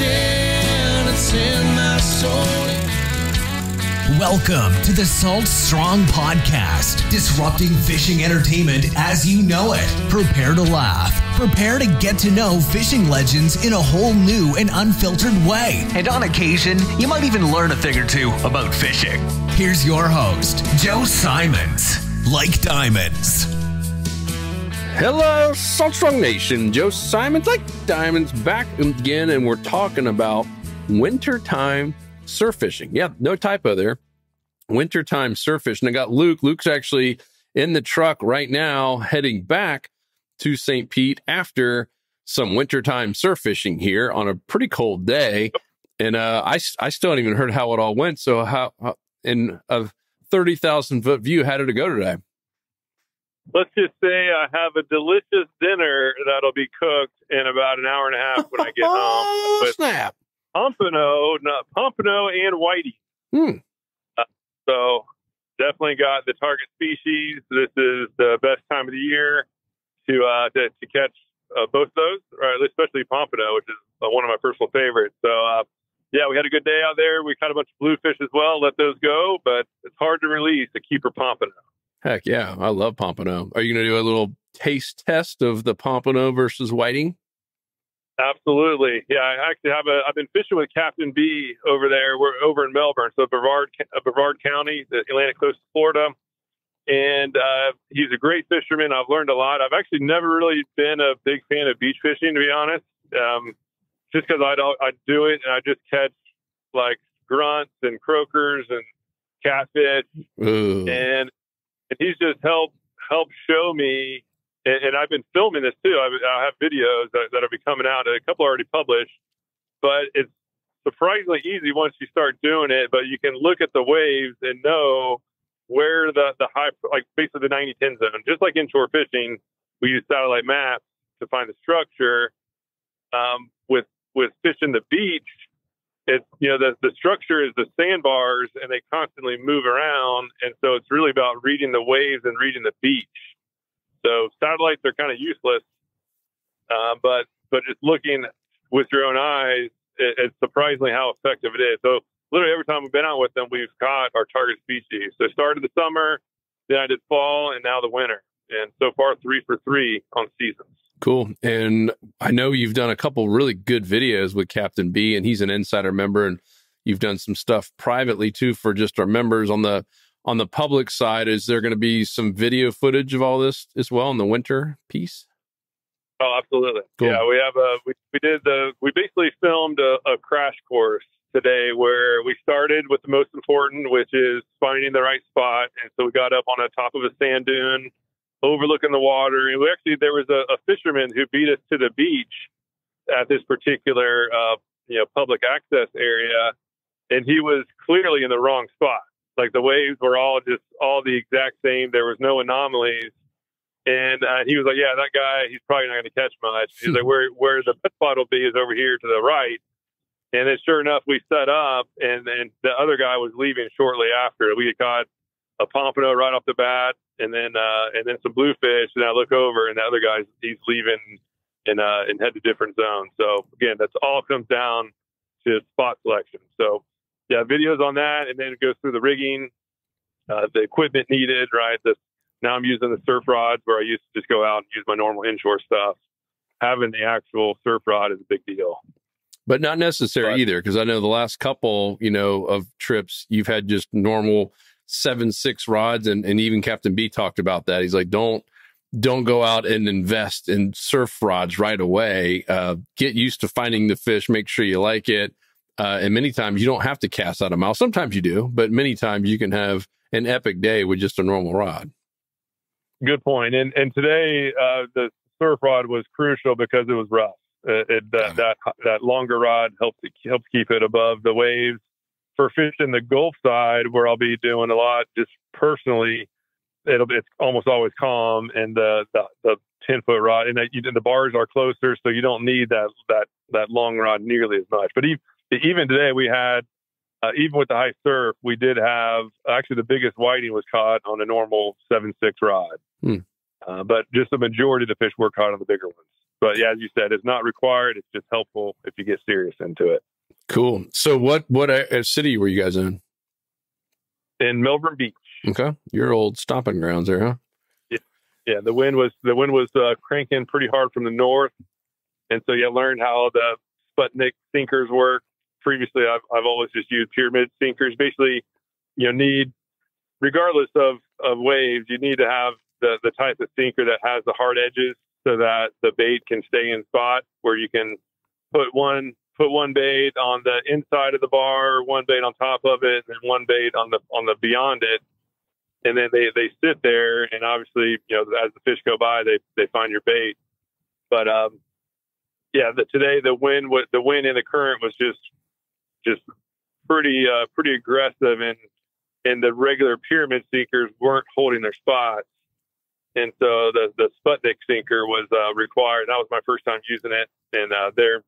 fishing, it's in my soul. Welcome to the Salt Strong Podcast, disrupting fishing entertainment as you know it. Prepare to laugh. Prepare to get to know fishing legends in a whole new and unfiltered way. And on occasion, you might even learn a thing or two about fishing. Here's your host, Joe Simons. Like diamonds. Hello, Salt Strong Nation. Joe Simons, like diamonds, back again, and we're talking about wintertime surf fishing. Yeah, no typo there. Wintertime surf fishing. I got Luke. Luke's actually in the truck right now, heading back to St. Pete after some wintertime surf fishing here on a pretty cold day. And I still haven't even heard how it all went. So how in a 30,000 foot view, how did it go today? Let's just say I have a delicious dinner that'll be cooked in about an hour and a half when I get home. With snap. Pompano and whitey. So definitely got the target species. This is the best time of the year to catch both those, right? Especially Pompano, which is one of my personal favorites. So yeah, we had a good day out there. We caught a bunch of bluefish as well. Let those go, but it's hard to release a keeper Pompano. Heck yeah, I love Pompano. Are you going to do a little taste test of the Pompano versus whiting? Absolutely. Yeah, I actually I've been fishing with Captain B over there. We're over in Melbourne, so Brevard County, the Atlantic coast of Florida. And he's a great fisherman. I've learned a lot. I've actually never really been a big fan of beach fishing, to be honest. Just because I do it and I just catch like grunts and croakers and catfish. Ooh. And he's just helped show me. And I've been filming this too. I have videos that'll be coming out. A couple already published, but it's surprisingly easy once you start doing it. But you can look at the waves and know where the high, like basically the 90-10 zone. Just like inshore fishing, we use satellite maps to find the structure. With fishing the beach, it's the structure is the sandbars, and they constantly move around, and so it's really about reading the waves and reading the beach. So satellites are kind of useless, but just looking with your own eyes, it's surprisingly how effective it is. So literally every time we've been out with them, we've caught our target species. So started the summer, then I did fall, and now the winter. And so far, 3 for 3 on seasons. Cool. And I know you've done a couple really good videos with Captain B, and he's an insider member, and you've done some stuff privately too for just our members on the public side. Is there going to be some video footage of all this as well in the winter piece? Oh, absolutely. Cool. Yeah, we have we basically filmed a crash course today where we started with the most important, which is finding the right spot. And so we got up on the top of a sand dune overlooking the water. And there was a fisherman who beat us to the beach at this particular, public access area. And he was clearly in the wrong spot. Like the waves were all the exact same. There was no anomalies. And he was like, yeah, that guy, he's probably not going to catch much. He's like, where the best spot will be is over here to the right. And then sure enough, we set up, and the other guy was leaving shortly after. We had caught a pompano right off the bat, and then some bluefish. And I look over, and the other guy, he's leaving and head to different zones. So again, that's all comes down to spot selection. So yeah, videos on that, and then it goes through the rigging, the equipment needed, right? Now I'm using the surf rods where I used to just go out and use my normal inshore stuff. Having the actual surf rod is a big deal. But not necessary either, because I know the last couple, of trips, you've had just normal 7/6 rods, and even Captain B talked about that. He's like, don't go out and invest in surf rods right away. Get used to finding the fish, make sure you like it. And many times you don't have to cast out a mouth. Sometimes you do, but many times you can have an epic day with just a normal rod. Good point. And today, the surf rod was crucial because it was rough. That longer rod helps keep it above the waves. For fishing the Gulf side, where I'll be doing a lot just personally, it's almost always calm, and the 10-foot rod, and the bars are closer, so you don't need that long rod nearly as much. But even today, we had even with the high surf, we did have actually the biggest whiting was caught on a normal 7/6 rod. But just the majority of the fish were caught on the bigger ones. But yeah, as you said, it's not required. It's just helpful if you get serious into it. Cool. So what city were you guys in? In Melbourne Beach. Okay. Your old stomping grounds there, huh? Yeah. The wind was cranking pretty hard from the north. And so you learned how the Sputnik sinkers work. Previously, I've always just used pyramid sinkers. Basically, need, regardless of waves, you need to have the type of sinker that has the hard edges so that the bait can stay in spot, where you can put one bait on the inside of the bar, one bait on top of it, and one bait on the beyond it. And then they sit there, and obviously, as the fish go by, they find your bait. But today the wind and the current was just pretty aggressive, and the regular pyramid sinkers weren't holding their spots. And so the Sputnik sinker was required. That was my first time using it, and they're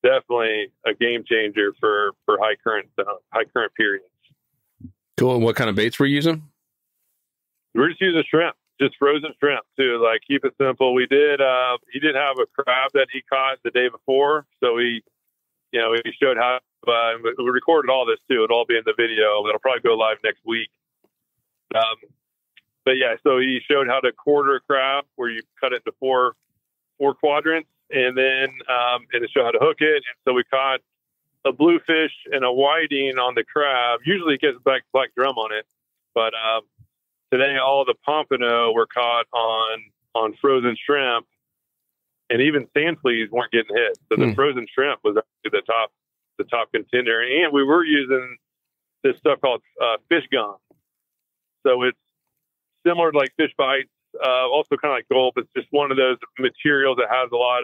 definitely a game changer for high current periods. Cool. And what kind of baits were you using? We're just using shrimp, just frozen shrimp to keep it simple. We did. He did have a crab that he caught the day before, so he showed how. We recorded all this too. It'll all be in the video. It'll probably go live next week. But yeah, so he showed how to quarter a crab, where you cut it into four quadrants, and then and it showed how to hook it. And so we caught a bluefish and a whiting on the crab. Usually it gets black drum on it, but today all the Pompano were caught on frozen shrimp, and even sand fleas weren't getting hit. So the frozen shrimp was actually the top contender, and we were using this stuff called fish gum. So it's similar to fish bites, also kind of like gulp. It's just one of those materials that has a lot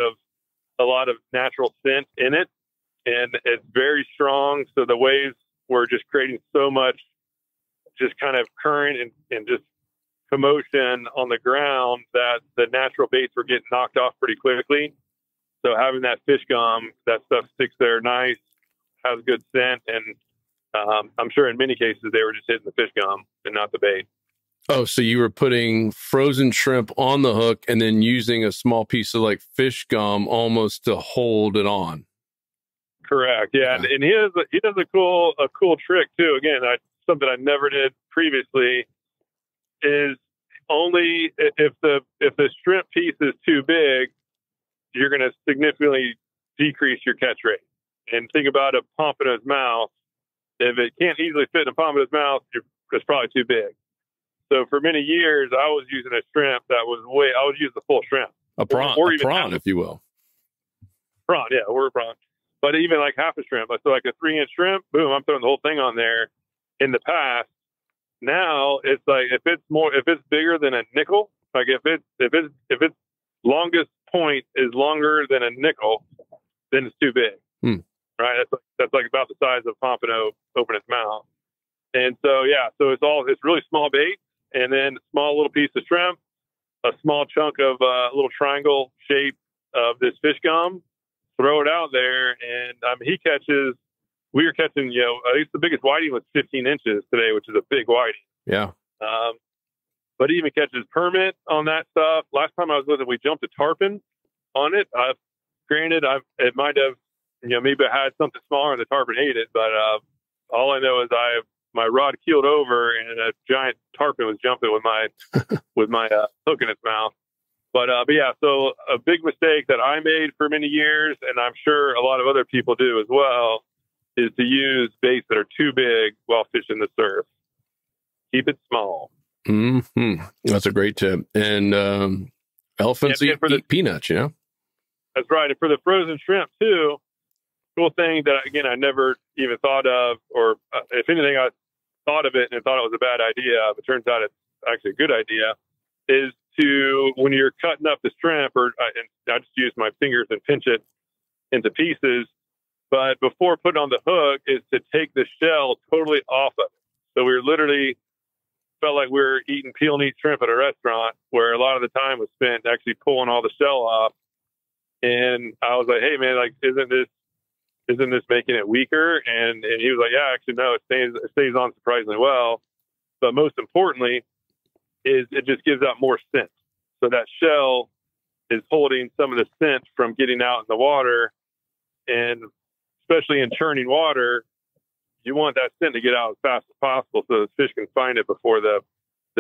of natural scent in it, and it's very strong. So the waves were just creating so much, just kind of current and just commotion on the ground, that the natural baits were getting knocked off pretty quickly. So having that fish gum, that stuff sticks there nice, has good scent, and I'm sure in many cases they were just hitting the fish gum and not the bait. Oh, so you were putting frozen shrimp on the hook and then using a small piece of fish gum almost to hold it on. Correct. Yeah. And he does a cool trick too. Again, something I never did previously is only if the shrimp piece is too big, you're going to significantly decrease your catch rate. And think about a pompano's mouth. If it can't easily fit in a pompano's mouth, it's probably too big. So for many years, I was using a shrimp that was I would use the full shrimp. A prawn, if you will. Prawn, yeah, or a prawn. But even half a shrimp, so a 3-inch shrimp, boom, I'm throwing the whole thing on there. In the past, now it's if it's bigger than a nickel, if its longest point is longer than a nickel, then it's too big. Right? That's about the size of Pompano open its mouth. And so it's really small bait, and then a small little piece of shrimp, a small chunk of a little triangle shape of this fish gum, throw it out there, and we were catching, at least the biggest whiting was 15 inches today, which is a big whiting. Yeah. But he even catches permit on that stuff. Last time I was with him, we jumped a tarpon on it. Granted, it might have, maybe I had something smaller and the tarpon ate it, but all I know is my rod keeled over and a giant tarpon was jumping with my hook in its mouth. But yeah, so a big mistake that I made for many years, and I'm sure a lot of other people do as well, is to use baits that are too big while fishing the surf. Keep it small. Mm-hmm. That's a great tip. And elephants eat peanuts, That's right. And for the frozen shrimp too, cool thing that, again, I never even thought of, or if anything, I thought of it and thought it was a bad idea, but it turns out it's actually a good idea, is to, when you're cutting up the shrimp, and I just use my fingers and pinch it into pieces, but before putting on the hook is to take the shell totally off of it. So we literally felt like we were eating peel and eat shrimp at a restaurant, where a lot of the time was spent actually pulling all the shell off. And I was like, hey man, isn't this making it weaker? And he was like, yeah, actually, no, it stays on surprisingly well. But most importantly is it just gives out more scent. So that shell is holding some of the scent from getting out in the water. And especially in churning water, you want that scent to get out as fast as possible so the fish can find it before the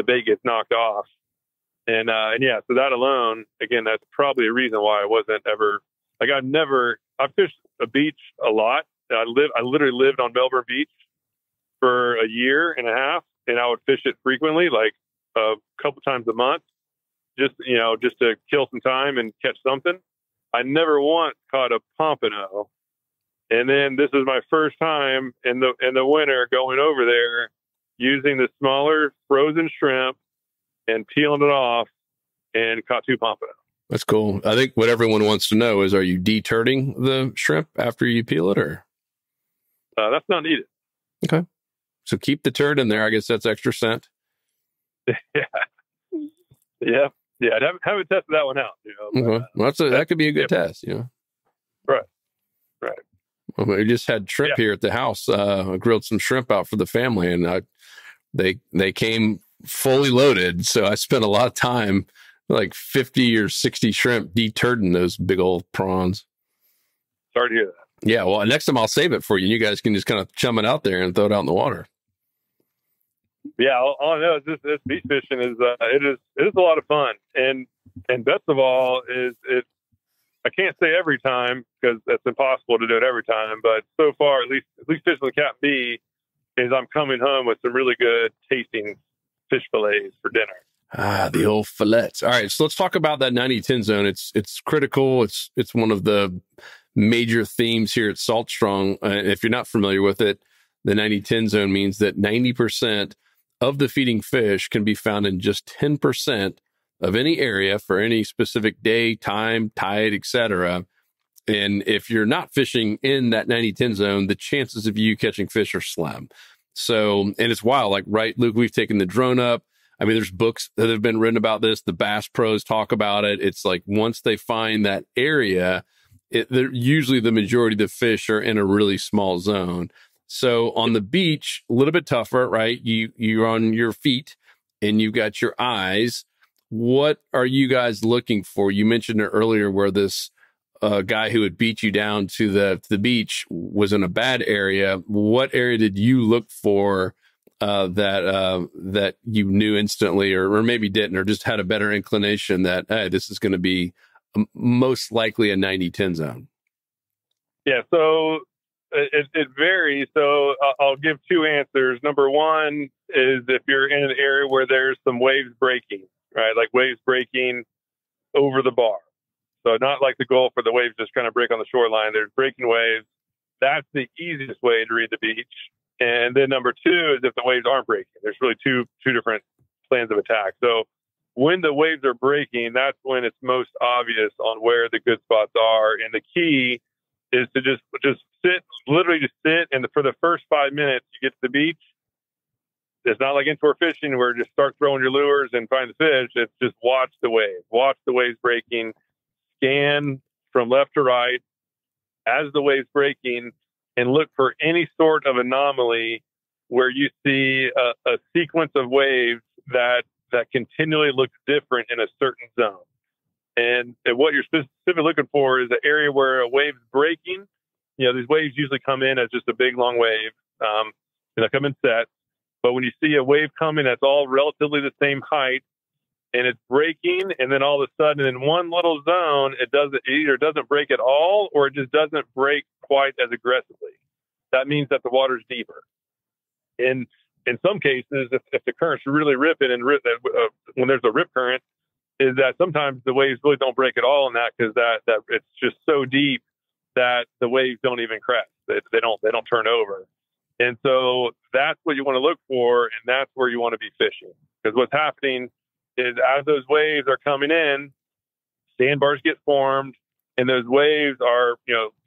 bait gets knocked off. And yeah, so that alone, again, that's probably a reason why I wasn't ever, like, I fished a beach a lot. I literally lived on Melbourne Beach for a year and a half, and I would fish it frequently, like a couple times a month, just to kill some time and catch something. I never once caught a pompano. And then this is my first time in the winter going over there using the smaller frozen shrimp and peeling it off, and caught 2 pompano. That's cool. I think what everyone wants to know is, are you deturning the shrimp after you peel it, or? That's not needed. Okay. So keep the turd in there. I guess that's extra scent. Yeah. Yeah. Yeah. I haven't tested that one out. Okay. Well, that could be a good test, Right. Well, we just had shrimp here at the house. I grilled some shrimp out for the family, and they came fully loaded. So I spent a lot of time, like 50 or 60 shrimp, deturding those big old prawns. Sorry to hear that. Yeah, well, next time I'll save it for you. You guys can just kind of chum it out there and throw it out in the water. Yeah, all I know is this beach fishing is it is a lot of fun, and best of all is it. I can't say every time because that's impossible to do it every time, but so far, at least fishing the Capt is I'm coming home with some really good tasting fish fillets for dinner. Ah, the old fillets. All right, so let's talk about that 90-10 zone. It's critical. It's one of the major themes here at Salt Strong. If you're not familiar with it, the 90-10 zone means that 90% of the feeding fish can be found in just 10% of any area for any specific day, time, tide, etc. And if you're not fishing in that 90-10 zone, the chances of you catching fish are slim. So, and it's wild. Like, right, Luke, we've taken the drone up. I mean, there's books that have been written about this. The Bass Pros talk about it. It's like once they find that area, usually the majority of the fish are in a really small zone. So on the beach, a little bit tougher, right? You're on your feet and you've got your eyes. What are you guys looking for? You mentioned it earlier where this guy who would beat you down to the beach was in a bad area. What area did you look for that you knew instantly, or maybe didn't, or just had a better inclination that, hey, this is going to be most likely a 90-10 zone? Yeah, so it varies. So I'll give 2 answers. Number one is if you're in an area where there's some waves breaking, right? Like waves breaking over the bar. So not like the Gulf where the waves just kind of break on the shoreline. There's breaking waves. That's the easiest way to read the beach. And then number 2 is if the waves aren't breaking. There's really two different plans of attack. So when the waves are breaking, that's when it's most obvious on where the good spots are. And the key is to just sit, literally just sit. And for the first 5 minutes you get to the beach, it's not like inshore fishing where you just start throwing your lures and find the fish. It's just watch the waves breaking, scan from left to right as the waves breaking, and look for any sort of anomaly where you see a sequence of waves that continually looks different in a certain zone. And what you're specifically looking for is an area where a wave's breaking. These waves usually come in as just a big, long wave. They come in sets. But when you see a wave coming that's all relatively the same height and it's breaking, and then all of a sudden in one little zone, it either doesn't break at all or it just doesn't break quite as aggressively. That means that the water's deeper. In some cases, if the current's really ripping and when there's a rip current, is that sometimes the waves really don't break at all in that because that it's just so deep that the waves don't even crest. They don't turn over. And so that's what you want to look for, and that's where you want to be fishing. Because what's happening is as those waves are coming in, sandbars get formed, and those waves are,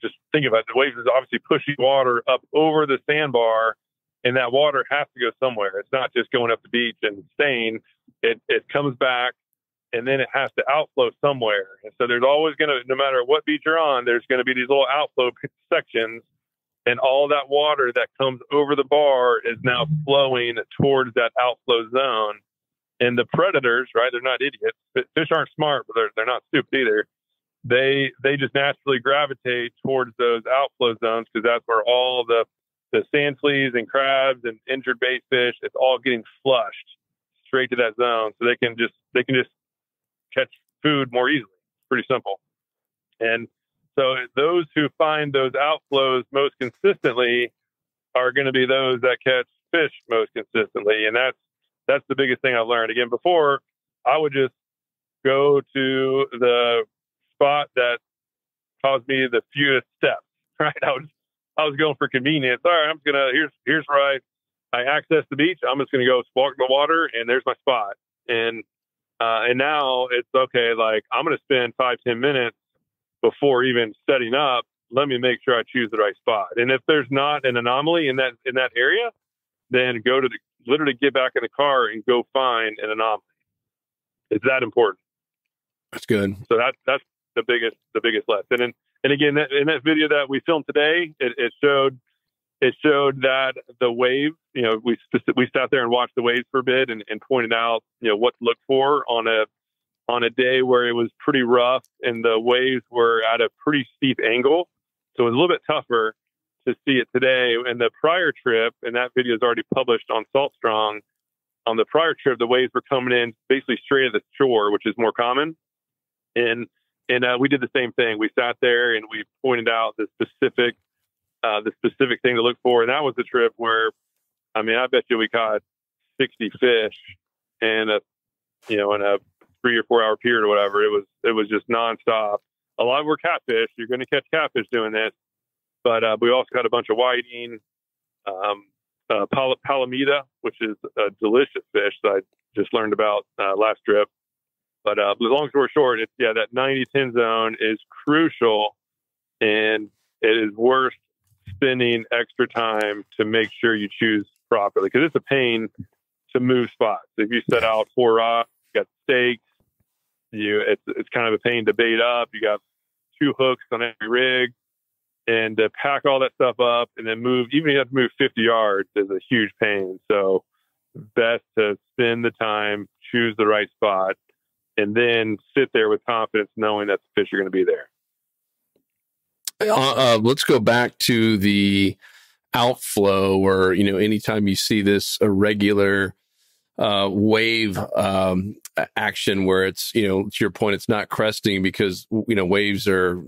just think about it. The waves is obviously pushing water up over the sandbar, and that water has to go somewhere. It's not just going up the beach and staying. It comes back, and then it has to outflow somewhere. And so there's always going to, no matter what beach you're on, there's going to be these little outflow sections. And all that water that comes over the bar is now flowing towards that outflow zone. And the predators, right? They're not idiots. Fish aren't smart, but they're not stupid either. They just naturally gravitate towards those outflow zones because that's where all the sand fleas and crabs and injured bait fish, it's all getting flushed straight to that zone, so they can just catch food more easily. It's pretty simple. And so those who find those outflows most consistently are going to be those that catch fish most consistently, and that's the biggest thing I learned. Again, before I would just go to the spot that caused me the fewest steps, right? I was going for convenience. All right, I'm just gonna here's where I access the beach. I'm just gonna go walk in the water, and there's my spot. And now it's okay. Like, I'm gonna spend 5-10 minutes before even setting up. Let me make sure I choose the right spot. And if there's not an anomaly in that area, then literally get back in the car and go find an anomaly. It's that important. That's good. So that's the biggest lesson. And again, in that video that we filmed today, it showed that the wave, we sat there and watched the waves for a bit and pointed out, what to look for on a day where it was pretty rough and the waves were at a pretty steep angle. So it was a little bit tougher to see it today. And the prior trip, and that video is already published on Salt Strong, on the prior trip, the waves were coming in basically straight at the shore, which is more common. And we did the same thing. We sat there and we pointed out the specific thing to look for. And that was the trip where, I bet you we caught 60 fish in a 3 or 4 hour period or whatever. It was just nonstop. A lot were catfish. You're going to catch catfish doing this, but we also got a bunch of whiting, palamita, which is a delicious fish that I just learned about last trip. But long story short, that 90-10 zone is crucial, and it is worth spending extra time to make sure you choose properly, because it's a pain to move spots. If you set out 4 rods, you got stakes, it's kind of a pain to bait up. You got 2 hooks on every rig, and to pack all that stuff up and then move, even if you have to move 50 yards, is a huge pain. So best to spend the time, choose the right spot, and then sit there with confidence knowing that the fish are going to be there. Let's go back to the outflow, where, anytime you see this irregular wave action where it's, to your point, it's not cresting because, waves are,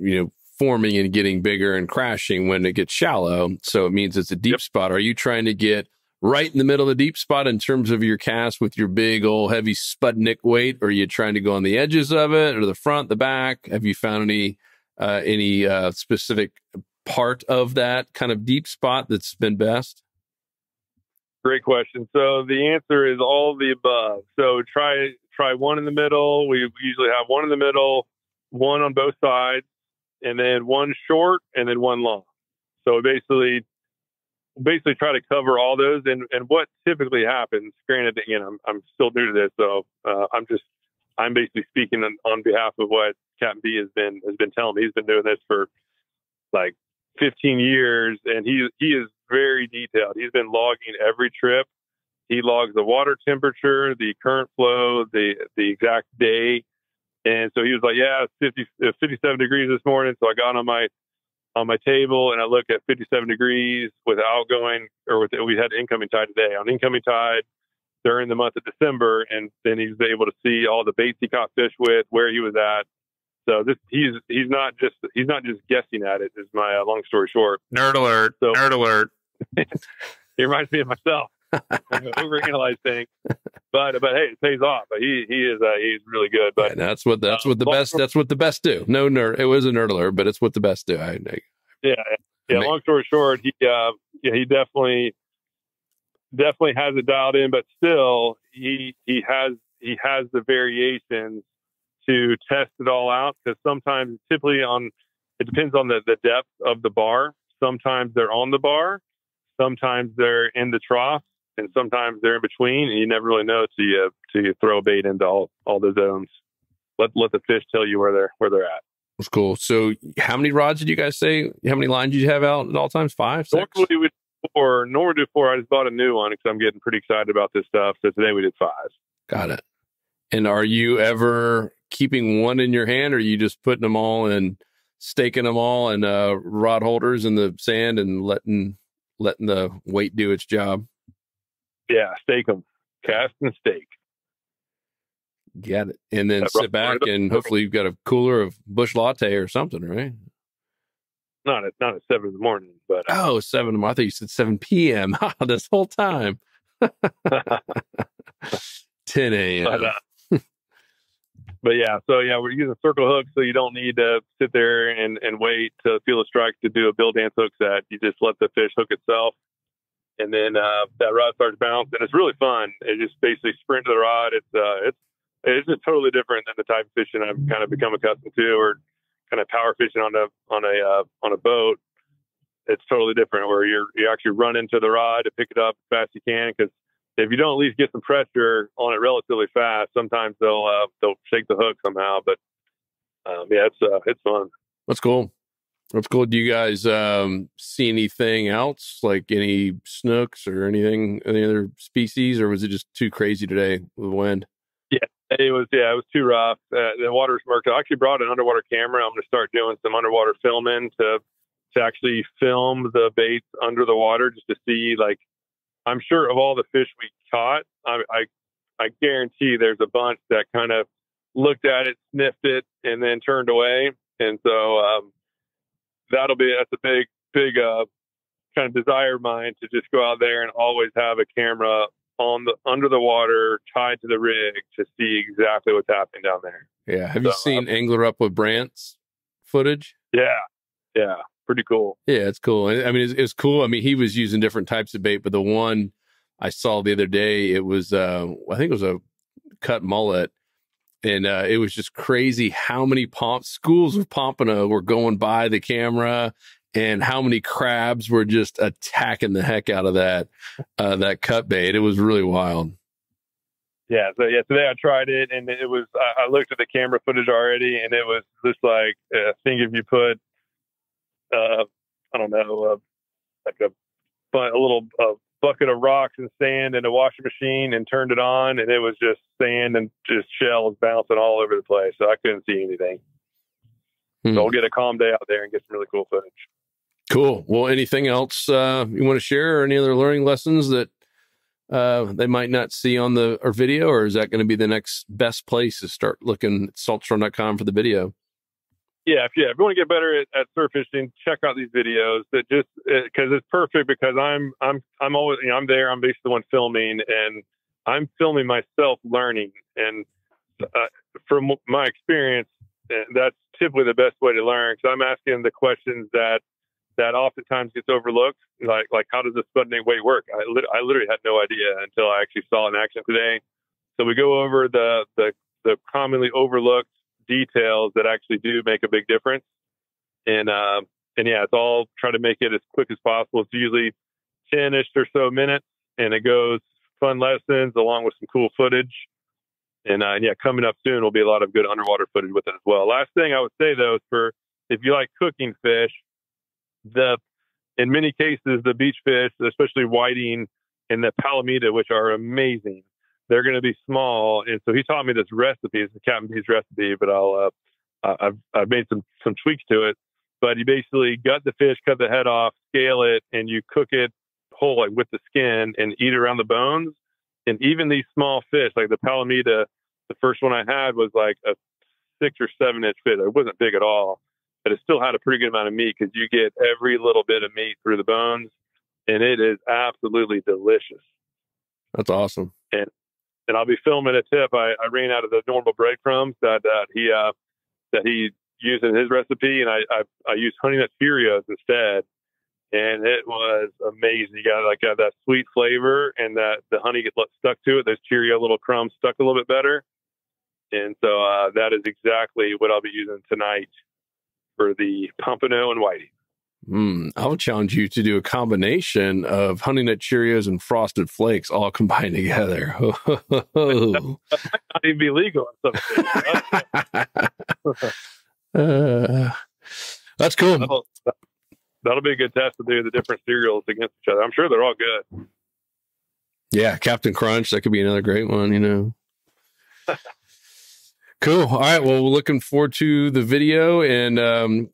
forming and getting bigger and crashing when it gets shallow. So it means it's a deep spot. Are you trying to get right in the middle of the deep spot in terms of your cast with your big old heavy Sputnik weight? Or are you trying to go on the edges of it, or the front, the back? Have you found any specific part of that kind of deep spot that's been best? Great question. So the answer is all of the above. So try one in the middle. We usually have one in the middle, one on both sides, and then one short, and then one long. So basically try to cover all those. And what typically happens, granted, I'm still new to this, so I'm basically speaking on behalf of what Capt B has been telling me. He's been doing this for like 15 years, and he is very detailed. He's been logging every trip. He logs the water temperature, the current flow, the exact day. And so he was like, it's 57 degrees this morning. So I got on my table and I looked at 57 degrees with outgoing, we had incoming tide today. On incoming tide during the month of December, and then he was able to see all the baits he caught fish with, where he was at. So he's not just guessing at it, is my long story short. Nerd alert. So, nerd alert. He reminds me of myself. Overanalyze things, but hey, it pays off. But he's really good. But and that's what the best do. No nerd. It was a nerd alert, but it's what the best do. Long story short, he definitely has it dialed in, but still he has the variations to test it all out, because sometimes it depends on the depth of the bar. Sometimes they're on the bar, sometimes they're in the trough, and sometimes they're in between, and you never really know till you throw a bait into all the zones. Let the fish tell you where they're at. That's cool. So how many rods did you guys say? How many lines did you have out at all times? 5, 6? Normally we Normally do 4. I just bought a new one because I'm getting pretty excited about this stuff. So today we did 5. Got it. And are you ever keeping one in your hand, or are you just putting them all and staking them all in rod holders in the sand and letting the weight do its job? Yeah, stake them. Cast and stake. Get it. And then sit back and hopefully you've got a cooler of Bush Latte or something, right? Not at 7 in the morning, but 7 in the morning. I thought you said 7 p.m. This whole time. 10 a.m. But yeah, so yeah, we're using circle hooks, so you don't need to sit there and wait to feel a strike to do a bill dance hook set. You just let the fish hook itself, and then that rod starts bouncing. It's really fun. It just basically sprint to the rod. It's just totally different than the type of fishing I've kind of become accustomed to, or kind of power fishing on a boat. It's totally different where you actually run into the rod to pick it up as fast as you can, because if you don't at least get some pressure on it relatively fast, sometimes they'll shake the hook somehow. But yeah, it's fun. That's cool. That's cool. Do you guys see anything else, like any snooks or any other species, or was it just too crazy today with the wind? Yeah, it was too rough. The water's murky. I actually brought an underwater camera. I'm going to start doing some underwater filming to actually film the baits under the water, just to see, like, I'm sure of all the fish we caught, I guarantee there's a bunch that kind of looked at it, sniffed it, and then turned away. And so that's a big kind of desire of mine, to just go out there and always have a camera under the water, tied to the rig, to see exactly what's happening down there. Yeah. Have you seen Angler Up with Brant's footage? Yeah. Pretty cool. Yeah, it's cool. I mean, it's cool. I mean, he was using different types of bait, but the one I saw the other day, it was, I think it was a cut mullet. And it was just crazy how many schools of pompano were going by the camera, and how many crabs were just attacking the heck out of that cut bait. It was really wild. Yeah. So yeah, today I tried it, and it was, I looked at the camera footage already, and it was just like, I think if you put, I don't know, like a little bucket of rocks and sand in a washing machine and turned it on, and it was just sand and just shells bouncing all over the place. So I couldn't see anything. So we'll get a calm day out there and get some really cool footage. Cool. Well, anything else you want to share, or any other learning lessons that they might not see on our video, or is that going to be the next best place to start looking at saltstrom.com for the video? Yeah, if you want to get better at surf fishing, check out these videos. That just because it's perfect, because I'm always, I'm there. I'm basically the one filming, and I'm filming myself learning. And from my experience, that's typically the best way to learn, because I'm asking the questions that oftentimes gets overlooked, like how does the sputnik weight work? I literally had no idea until I actually saw it in action today. So we go over the commonly overlooked details that actually do make a big difference. And yeah, it's all try to make it as quick as possible. It's usually 10-ish or so minutes, and it goes fun lessons along with some cool footage. And yeah, coming up soon will be a lot of good underwater footage with it as well. Last thing I would say, though, is if you like cooking fish, in many cases, the beach fish, especially whiting and the palomita, which are amazing, they're going to be small. And so he taught me this recipe. It's the Captain B's recipe, but I've made some tweaks to it. But you basically gut the fish, cut the head off, scale it, and you cook it whole, like with the skin, and eat around the bones. And even these small fish, like the palomita, the first one I had was like a 6 or 7 inch fish. It wasn't big at all, but it still had a pretty good amount of meat, because you get every little bit of meat through the bones, and it is absolutely delicious. That's awesome. And I'll be filming a tip. I ran out of the normal breadcrumbs that he used in his recipe, and I used honey nut Cheerios instead, and it was amazing. You got that sweet flavor, and that the honey gets stuck to it. Those Cheerio little crumbs stuck a little bit better, and so that is exactly what I'll be using tonight for the Pompano and whiting. I'll challenge you to do a combination of Honey Nut Cheerios and Frosted Flakes all combined together. That might not even be legal in some cases. That's cool. that'll be a good test to do the different cereals against each other. I'm sure they're all good. Yeah, Captain Crunch, that could be another great one, you know. Cool. All right. Well, we're looking forward to the video. And,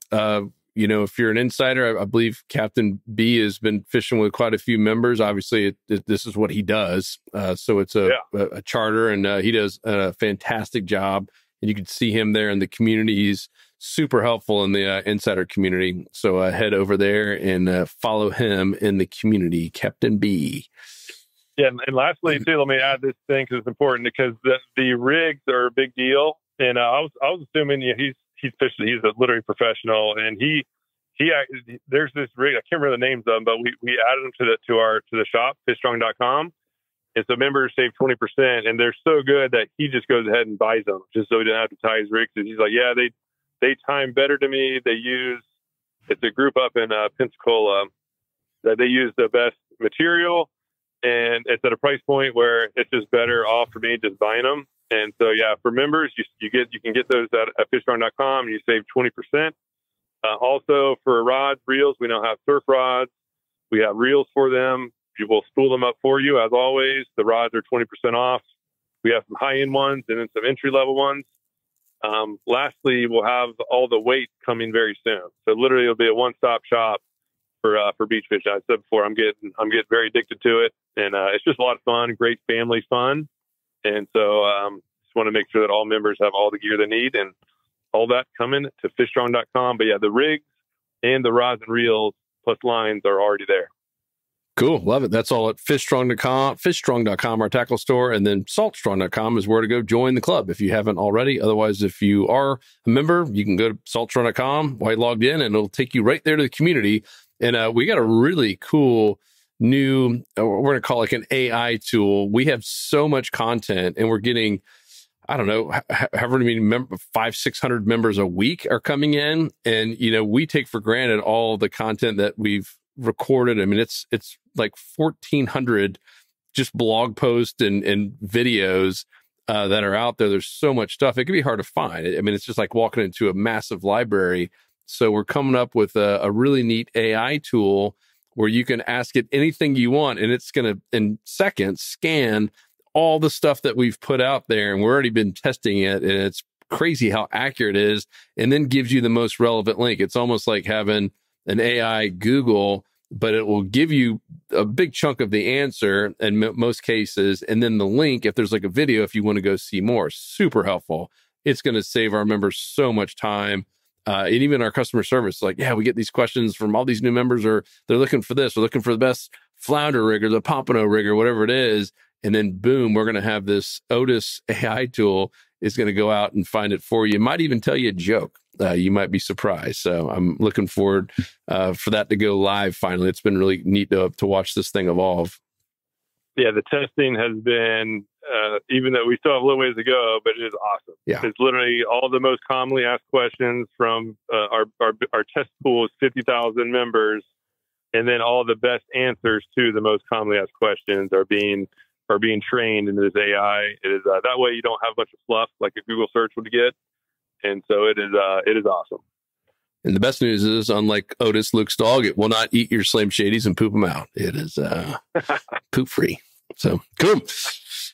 you know, if you're an insider, I believe Captain B has been fishing with quite a few members. Obviously, this is what he does. So it's a charter, and he does a fantastic job. And you can see him there in the community. He's super helpful in the insider community. So head over there and follow him in the community, Captain B. Yeah, and lastly, too, let me add this thing because it's important, because the rigs are a big deal. And I was assuming he's fishing. He's a literally professional, and he there's this rig. I can't remember the names of them, but we added them to the shop, fishstrong.com, and so members save 20%, and they're so good that he just goes ahead and buys them just so he doesn't have to tie his rigs. He's like, yeah, they time better to me. It's a group up in Pensacola that they use the best material. And it's at a price point where it's just better off for me just buying them. And so, yeah, for members, you can get those at fishstrong.com, and you save 20%. Also, for rods, reels, we now have surf rods. We have reels for them. We will spool them up for you, as always. The rods are 20% off. We have some high-end ones and then some entry-level ones. Lastly, we'll have all the weight coming very soon. So literally, it'll be a one-stop shop for beach fishing. I said before, I'm getting very addicted to it, and it's just a lot of fun, great family fun. And so, just want to make sure that all members have all the gear they need, and all that coming to fishstrong.com. But yeah, the rigs and the rods and reels plus lines are already there. Cool. Love it. That's all at fishstrong.com, our tackle store, and then saltstrong.com is where to go join the club if you haven't already. Otherwise, if you are a member, you can go to saltstrong.com while you logged in, and it'll take you right there to the community. And we got a really cool new, we're going to call it like an AI tool. We have so much content, and we're getting, I don't know, however many 500-600 members a week are coming in. And, you know, we take for granted all the content that we've recorded. I mean, it's like 1,400 just blog posts and videos that are out there. There's so much stuff. It can be hard to find. I mean, it's just like walking into a massive library. So we're coming up with a really neat AI tool where you can ask it anything you want, and it's going to, in seconds, scan all the stuff that we've put out there. And we've already been testing it, and it's crazy how accurate it is, and then gives you the most relevant link. It's almost like having an AI Google, but it will give you a big chunk of the answer in most cases. And then the link, if there's like a video, if you want to go see more, super helpful. It's going to save our members so much time. And even our customer service, like, yeah, we get these questions from all these new members, or they're looking for this, or looking for the best flounder rig or the Pompano rig or whatever it is. And then boom, we're going to have this Otis AI tool is going to go out and find it for you. It might even tell you a joke. You might be surprised. So I'm looking forward for that to go live finally. It's been really neat to watch this thing evolve. Yeah, the testing has been, even though we still have a little ways to go, but it is awesome. Yeah. It's literally all the most commonly asked questions from our test pool is 50,000 members. And then all the best answers to the most commonly asked questions are being trained into this AI. It is that way you don't have a bunch of fluff like a Google search would get. And so it is awesome. And the best news is, unlike Otis, Luke's dog, it will not eat your Slam Shadies and poop them out. It is poop free. So cool.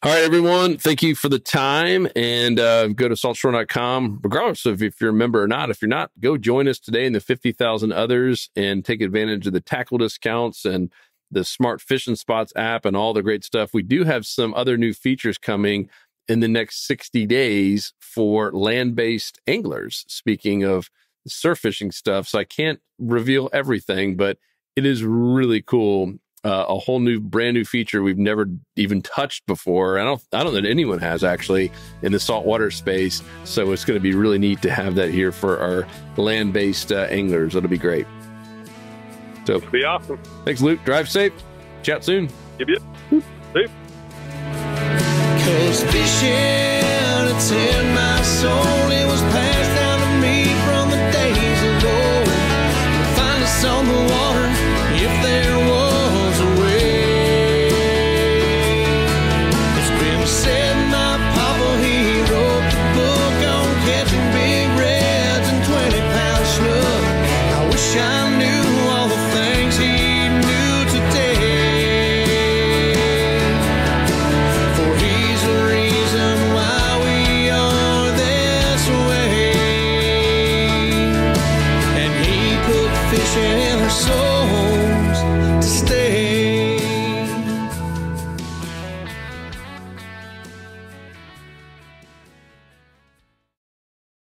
All right, everyone. Thank you for the time. And go to saltstrong.com, regardless of if you're a member or not. If you're not, go join us today in the 50,000 others and take advantage of the tackle discounts and the Smart Fishing Spots app and all the great stuff. We do have some other new features coming in the next 60 days for land-based anglers. Speaking of surf fishing stuff, so I can't reveal everything, but it is really cool. A whole new, brand new feature we've never even touched before. I don't know that anyone has actually in the saltwater space. So it's going to be really neat to have that here for our land-based anglers. It'll be great. So it'll be awesome. Thanks, Luke. Drive safe. Chat soon. Yep. Safe. 'Cause fishing, it's in my soul.